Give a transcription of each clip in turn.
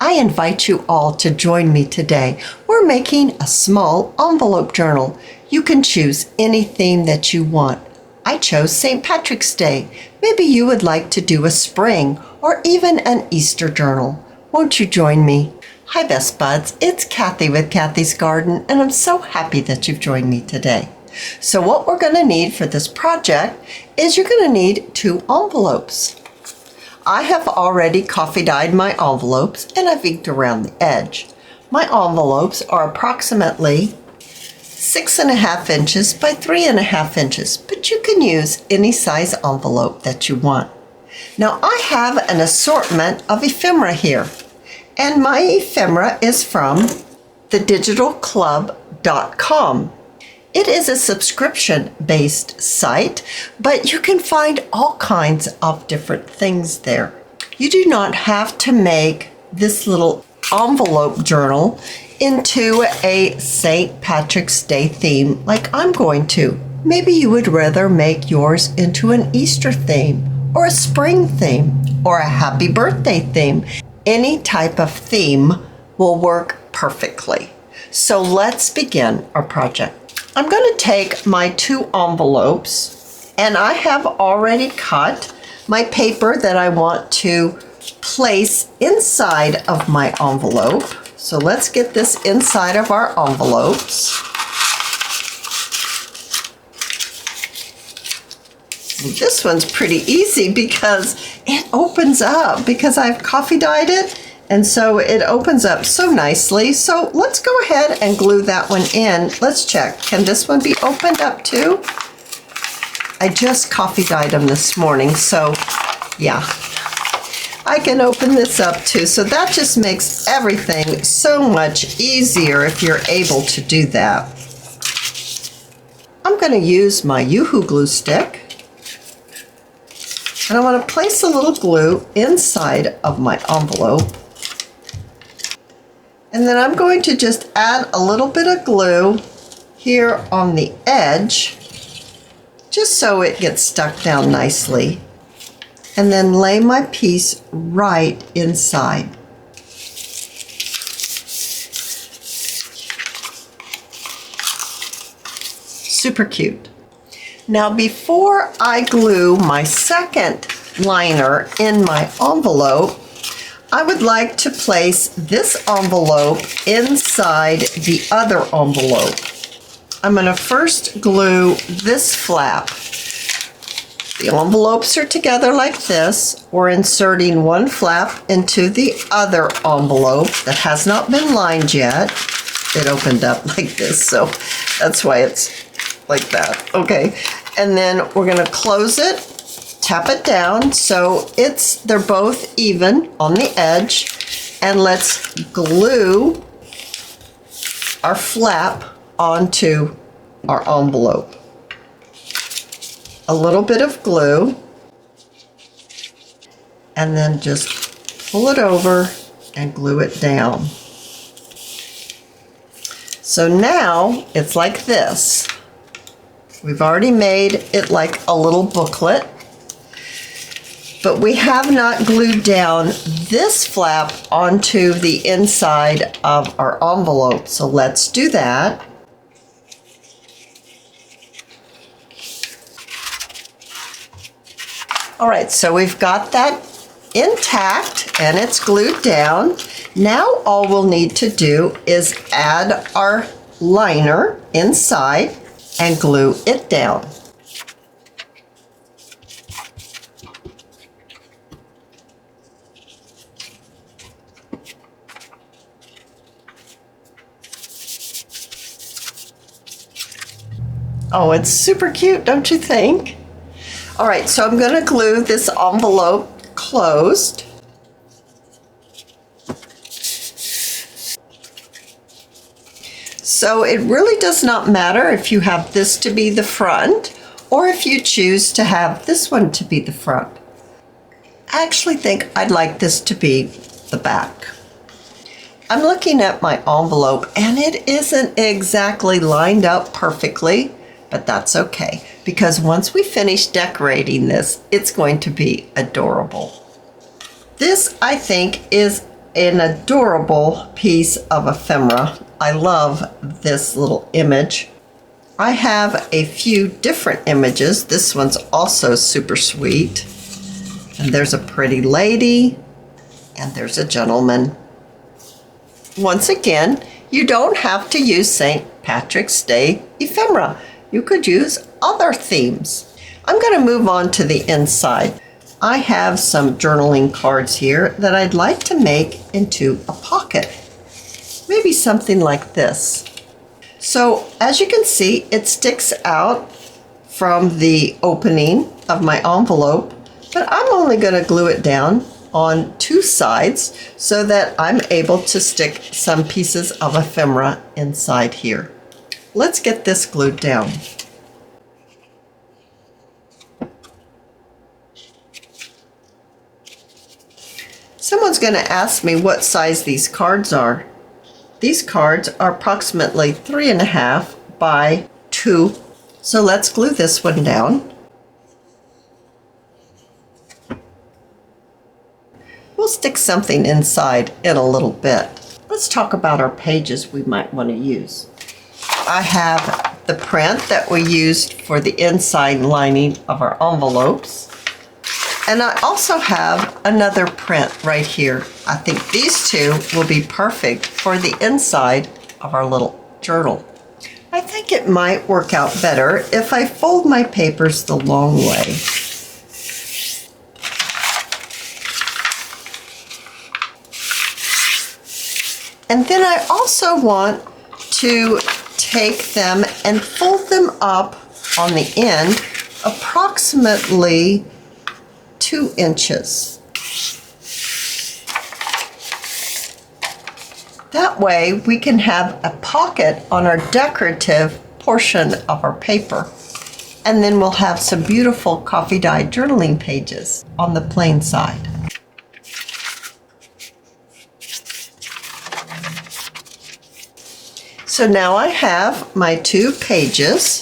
I invite you all to join me today. We're making a small envelope journal. You can choose any theme that you want. I chose St. Patrick's Day. Maybe you would like to do a spring or even an Easter journal. Won't you join me? Hi Best Buds, it's Cathy with Cathy's Garden, and I'm so happy that you've joined me today. So what we're going to need for this project is you're going to need 2 envelopes. I have already coffee dyed my envelopes and I've inked around the edge. My envelopes are approximately 6.5 inches by 3.5 inches, but you can use any size envelope that you want. Now I have an assortment of ephemera here, and my ephemera is from thedigitalclub.com. It is a subscription-based site, but you can find all kinds of different things there. You do not have to make this little envelope journal into a St. Patrick's Day theme like I'm going to. Maybe you would rather make yours into an Easter theme, or a spring theme, or a happy birthday theme. Any type of theme will work perfectly. So let's begin our project. I'm going to take my 2 envelopes, and I have already cut my paper that I want to place inside of my envelope. So let's get this inside of our envelopes. This one's pretty easy because it opens up, because I've coffee dyed it. And so it opens up so nicely. So let's go ahead and glue that one in. Let's check. Can this one be opened up too? I just coffee dyed them this morning, so yeah. I can open this up too. So that just makes everything so much easier if you're able to do that. I'm going to use my Yoo-Hoo glue stick. And I want to place a little glue inside of my envelope. And then I'm going to just add a little bit of glue here on the edge, just so it gets stuck down nicely. And then lay my piece right inside. Super cute. Now before I glue my second liner in my envelope, I would like to place this envelope inside the other envelope. I'm going to first glue this flap. The envelopes are together like this. We're inserting one flap into the other envelope that has not been lined yet. It opened up like this, so that's why it's like that. Okay, and then we're going to close it. Tap it down so they're both even on the edge, and let's glue our flap onto our envelope. A little bit of glue, and then just pull it over and glue it down. So now it's like this. We've already made it like a little booklet. But we have not glued down this flap onto the inside of our envelope. So let's do that. All right, so we've got that intact and it's glued down. Now all we'll need to do is add our liner inside and glue it down. Oh, it's super cute, don't you think? All right, so I'm going to glue this envelope closed. So it really does not matter if you have this to be the front or if you choose to have this one to be the front. I actually think I'd like this to be the back. I'm looking at my envelope and it isn't exactly lined up perfectly, but that's okay, because once we finish decorating this, it's going to be adorable. This, I think, is an adorable piece of ephemera. I love this little image. I have a few different images. This one's also super sweet. And there's a pretty lady, and there's a gentleman. Once again, you don't have to use St. Patrick's Day ephemera. You could use other themes. I'm going to move on to the inside. I have some journaling cards here that I'd like to make into a pocket. Maybe something like this. So as you can see, it sticks out from the opening of my envelope, but I'm only going to glue it down on two sides so that I'm able to stick some pieces of ephemera inside here. Let's get this glued down. Someone's going to ask me what size these cards are. These cards are approximately 3.5 by 2. So let's glue this one down. We'll stick something inside in a little bit. Let's talk about our pages we might want to use. I have the print that we used for the inside lining of our envelopes. And I also have another print right here. I think these two will be perfect for the inside of our little journal. I think it might work out better if I fold my papers the long way. And then I also want to take them and fold them up on the end approximately 2 inches. That way we can have a pocket on our decorative portion of our paper. And then we'll have some beautiful coffee dyed journaling pages on the plain side. So now I have my 2 pages.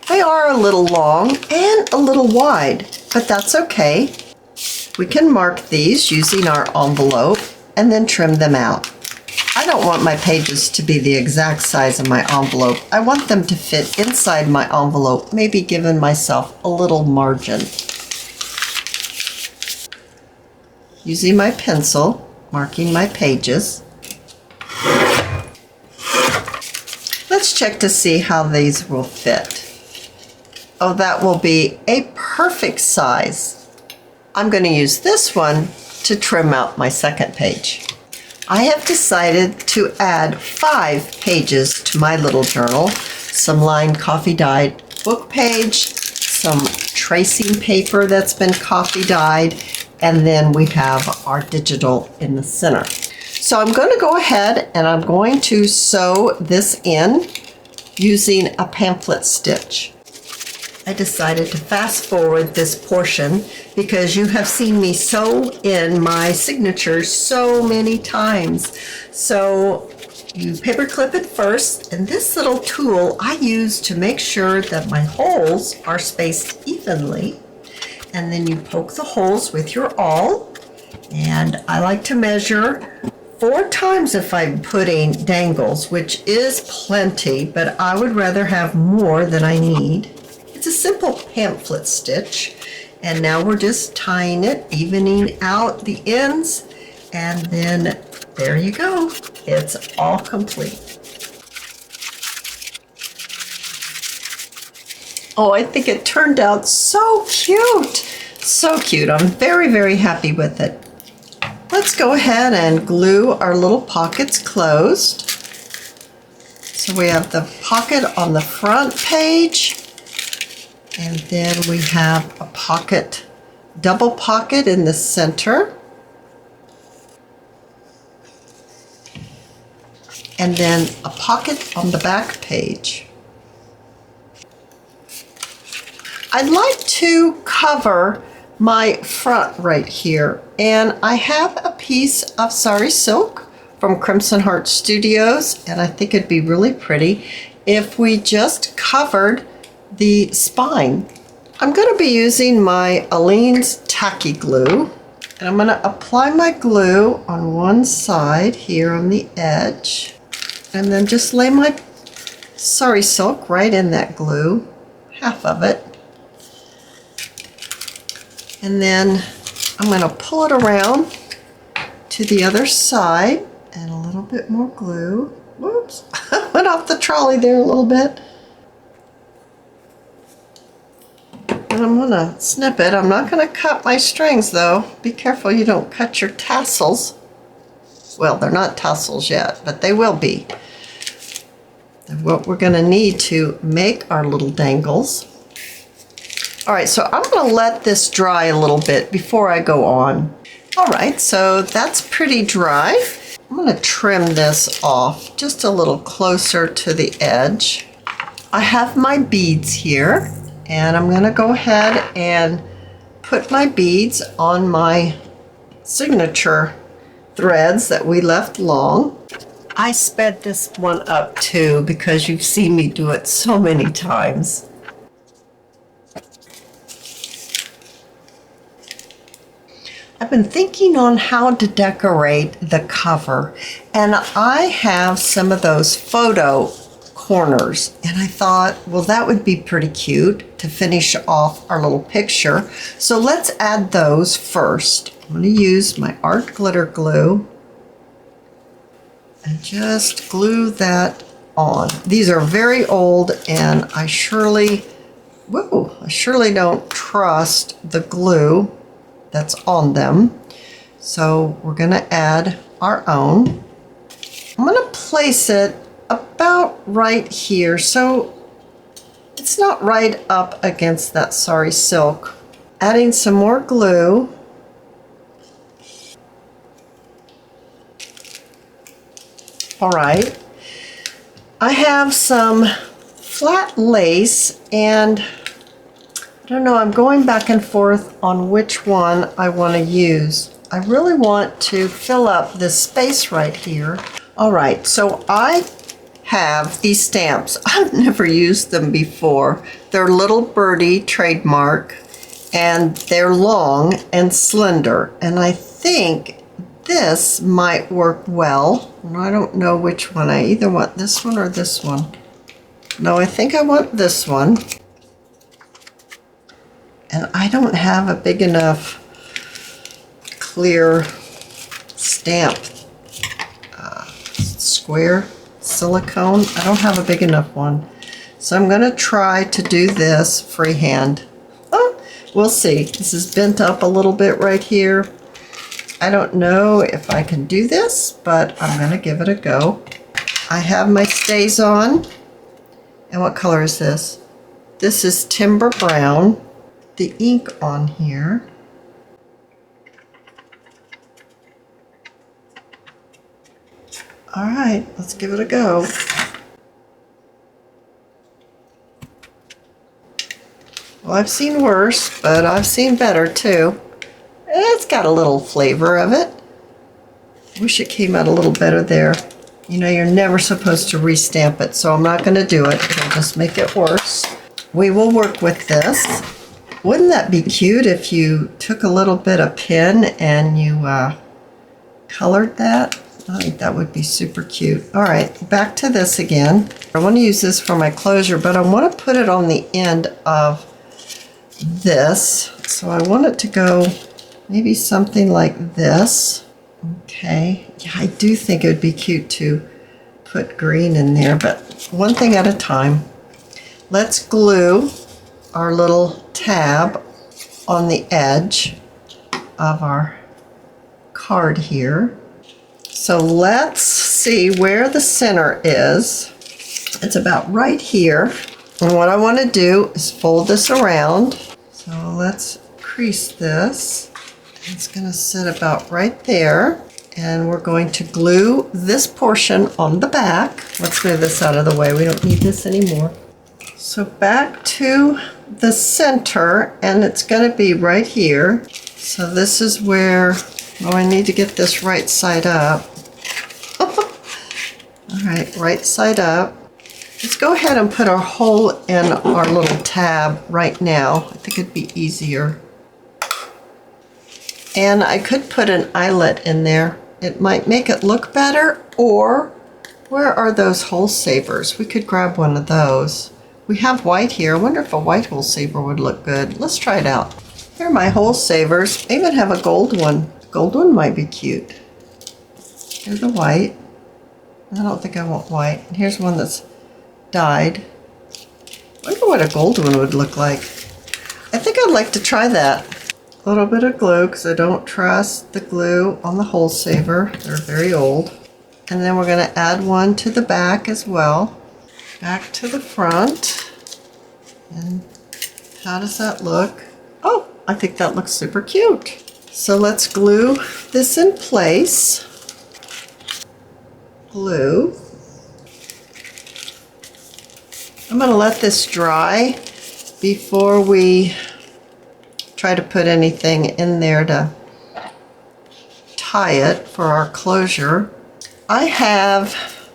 They are a little long and a little wide, but that's okay. We can mark these using our envelope and then trim them out. I don't want my pages to be the exact size of my envelope. I want them to fit inside my envelope, maybe giving myself a little margin. Using my pencil, marking my pages. Let's check to see how these will fit. Oh, that will be a perfect size. I'm going to use this one to trim out my second page. I have decided to add 5 pages to my little journal. Some lined coffee dyed book page, some tracing paper that's been coffee dyed, and then we have our digital in the center. So I'm going to go ahead and I'm going to sew this in using a pamphlet stitch. I decided to fast forward this portion because you have seen me sew in my signatures so many times. So you paper clip it first, and this little tool I use to make sure that my holes are spaced evenly. And then you poke the holes with your awl, and I like to measure 4 times if I'm putting dangles, which is plenty, but I would rather have more than I need. It's a simple pamphlet stitch, and now we're just tying it, evening out the ends, and then there you go. It's all complete. Oh, I think it turned out so cute. So cute. I'm very, very happy with it. Let's go ahead and glue our little pockets closed. So we have the pocket on the front page, and then we have a pocket, double pocket in the center, and then a pocket on the back page. I'd like to cover my front right here, and I have a piece of sari silk from Crimson Heart Studios, and I think it'd be really pretty if we just covered the spine. I'm going to be using my Aleene's tacky glue, And I'm going to apply my glue on one side here on the edge. And then just lay my sari silk right in that glue, half of it. And then I'm going to pull it around to the other side and a little bit more glue. Whoops, went off the trolley there a little bit. And I'm going to snip it. I'm not going to cut my strings though. Be careful you don't cut your tassels. Well, they're not tassels yet, but they will be. And what we're going to need to make our little dangles. All right, so I'm going to let this dry a little bit before I go on. All right, so that's pretty dry. I'm going to trim this off just a little closer to the edge. I have my beads here, and I'm going to go ahead and put my beads on my signature threads that we left long. I sped this one up too because you've seen me do it so many times. I've been thinking on how to decorate the cover, and I have some of those photo corners, and I thought, well, that would be pretty cute to finish off our little picture. So let's add those first. I'm going to use my art glitter glue and just glue that on. These are very old, and I surely don't trust the glue that's on them. So we're going to add our own. I'm going to place it about right here so it's not right up against that sari silk. Adding some more glue. All right. I have some flat lace, and I don't know, I'm going back and forth on which one I want to use. I really want to fill up this space right here. All right, so I have these stamps. I've never used them before. They're Little Birdie trademark, and they're long and slender. And I think this might work well. And I don't know which one. I either want this one or this one. No, I think I want this one. And I don't have a big enough clear stamp square silicone. I don't have a big enough one. So I'm going to try to do this freehand. Oh, we'll see. This is bent up a little bit right here. I don't know if I can do this, but I'm going to give it a go. I have my stays on. And what color is this? This is Timber Brown. The ink on here. All right, let's give it a go. Well, I've seen worse, but I've seen better too. It's got a little flavor of it. Wish it came out a little better there. You know, you're never supposed to restamp it, so I'm not going to do it. It'll just make it worse. We will work with this. Wouldn't that be cute if you took a little bit of pen and you colored that? I think that would be super cute. All right, back to this again. I want to use this for my closure, but I want to put it on the end of this. So I want it to go maybe something like this. Okay, yeah, I do think it would be cute to put green in there, but one thing at a time. Let's glue our little tab on the edge of our card here. So let's see where the center is. It's about right here. And what I want to do is fold this around. So let's crease this. It's going to sit about right there. And we're going to glue this portion on the back. Let's move this out of the way. We don't need this anymore. So back to the center, and it's going to be right here. So this is where, oh, I need to get this right side up. All right, right side up. Let's go ahead and put our hole in our little tab right now. I think it'd be easier. And I could put an eyelet in there. It might make it look better, or where are those hole savers? We could grab one of those. We have white here. I wonder if a white hole saver would look good. Let's try it out. Here are my hole savers. I even have a gold one. The gold one might be cute. Here's the white. I don't think I want white. And here's one that's dyed. I wonder what a gold one would look like. I think I'd like to try that. A little bit of glue, because I don't trust the glue on the hole saver. They're very old. And then we're going to add one to the back as well. Back to the front. And how does that look? Oh, I think that looks super cute. So let's glue this in place. Glue. I'm going to let this dry before we try to put anything in there to tie it for our closure. I have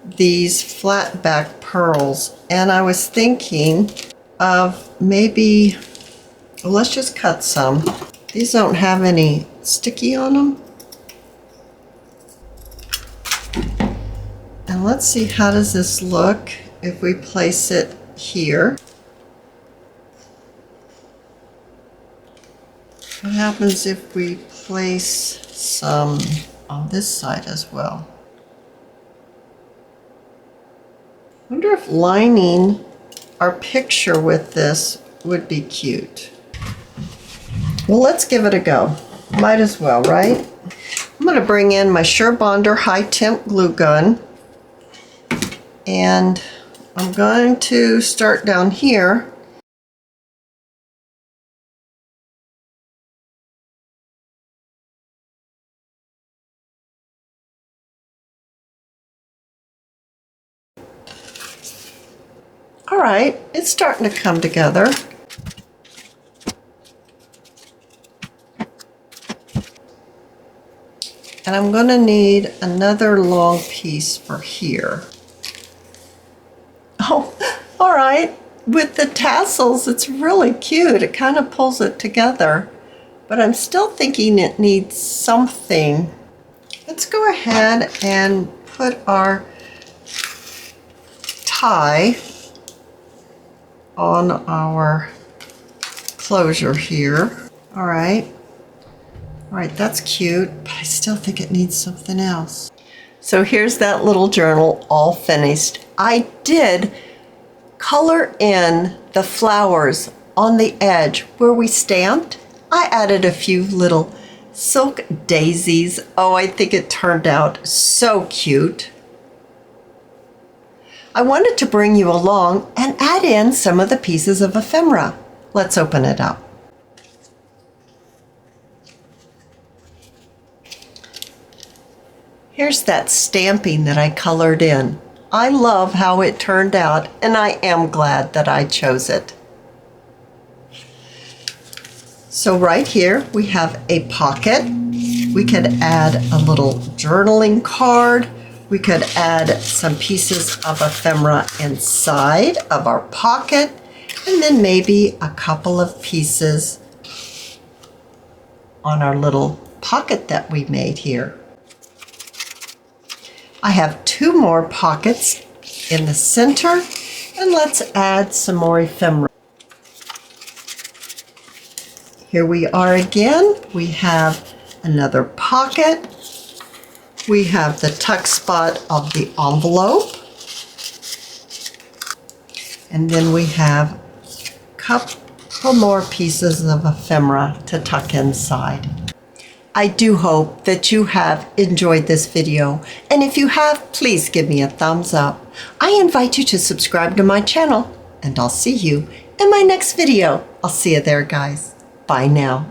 these flat back pearls, and I was thinking of maybe, well, let's just cut some. These don't have any sticky on them. And let's see, how does this look if we place it here? What happens if we place some on this side as well? I wonder if lining our picture with this would be cute. Well, let's give it a go. Might as well, right? I'm going to bring in my SureBonder high temp glue gun, and I'm going to start down here. All right, it's starting to come together. And I'm going to need another long piece for here. Oh, all right. With the tassels, it's really cute. It kind of pulls it together. But I'm still thinking it needs something. Let's go ahead and put our tie on our closure here. All right, that's cute, but I still think it needs something else. So here's that little journal all finished. I did color in the flowers on the edge where we stamped. I added a few little silk daisies. Oh, I think it turned out so cute. I wanted to bring you along and add in some of the pieces of ephemera. Let's open it up. Here's that stamping that I colored in. I love how it turned out, and I am glad that I chose it. So right here we have a pocket. We could add a little journaling card. We could add some pieces of ephemera inside of our pocket, and then maybe a couple of pieces on our little pocket that we made here. I have two more pockets in the center, and let's add some more ephemera. Here we are again. We have another pocket. We have the tuck spot of the envelope. And then we have a couple more pieces of ephemera to tuck inside. I do hope that you have enjoyed this video. And if you have, please give me a thumbs up. I invite you to subscribe to my channel, and I'll see you in my next video. I'll see you there, guys. Bye now.